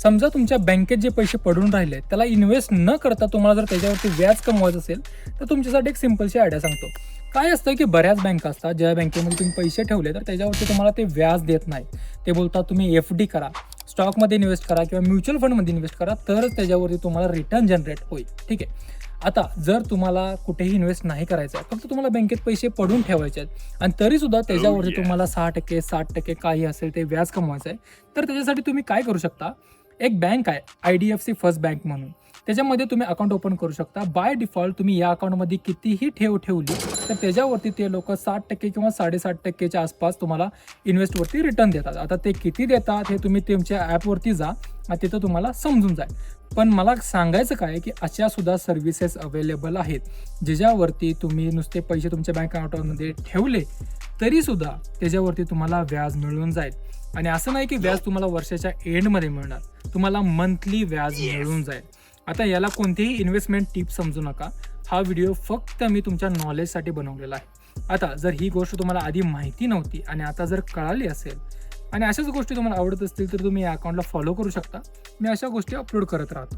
समजा तुमच्या बँकेत जे पैसे पडून राहिले त्याला इन्व्हेस्ट न करता तुम्हाला जर त्याच्यावरती व्याज कमवायचं असेल तर तुमच्यासाठी एक सिंपलशी आयडिया सांगतो. काय असतं की बऱ्याच बँका असतात ज्या बँकेमध्ये तुम्ही पैसे ठेवले तर त्याच्यावरती तुम्हाला ते व्याज देत नाही. ते बोलतात तुम्ही FD करा, स्टॉकमध्ये इन्व्हेस्ट करा किंवा म्युच्युअल फंडमध्ये इन्व्हेस्ट करा तरच त्याच्यावरती तुम्हाला रिटर्न जनरेट होईल. ठीक आहे. आता जर तुम्हाला कुठेही इन्व्हेस्ट नाही करायचं आहे, फक्त तुम्हाला बँकेत पैसे पडून ठेवायचे आहेत आणि तरीसुद्धा त्याच्यावरती तुम्हाला 6%, 60% काही असेल ते व्याज कमवायचं आहे, तर त्याच्यासाठी तुम्ही काय करू शकता. एक बँक आहे IDFC फर्स्ट बँक म्हणून, त्याच्यामध्ये तुम्ही अकाउंट ओपन करू शकता. बाय डिफॉल्ट तुम्ही या अकाउंटमध्ये कितीही ठेवली तर त्याच्यावरती ते लोक 7% किंवा 7.5%च्या आसपास तुम्हाला इन्व्हेस्टवरती रिटर्न देतात. आता ते किती देतात हे तुम्ही तुमच्या ॲपवरती जा आणि तिथं तुम्हाला समजून जाईल. पण मला सांगायचं काय की अशा सुद्धा सर्व्हिसेस अवेलेबल आहेत ज्याच्यावरती तुम्ही नुसते पैसे तुमच्या बँक अकाउंटमध्ये ठेवले तरीसुद्धा त्याच्यावरती तुम्हाला व्याज मिळून जाईल. आणि असं नाही की व्याज तुम्हाला वर्षाच्या एंडमध्ये मिळणार, तुम्हाला मंथली व्याज मिळून जाईल. आता याला कोणतीही इन्व्हेस्टमेंट टिप समजू नका. हा व्हिडिओ फक्त मी तुमच्या नॉलेजसाठी बनवलेला आहे. आता जर ही गोष्ट तुम्हाला आधी माहिती नव्हती आणि आता जर कळाली असेल आणि अशाच गोष्टी तुम्हाला आवडत असतील तर तुम्ही या अकाउंटला फॉलो करू शकता. मी अशा गोष्टी अपलोड करत राहतो.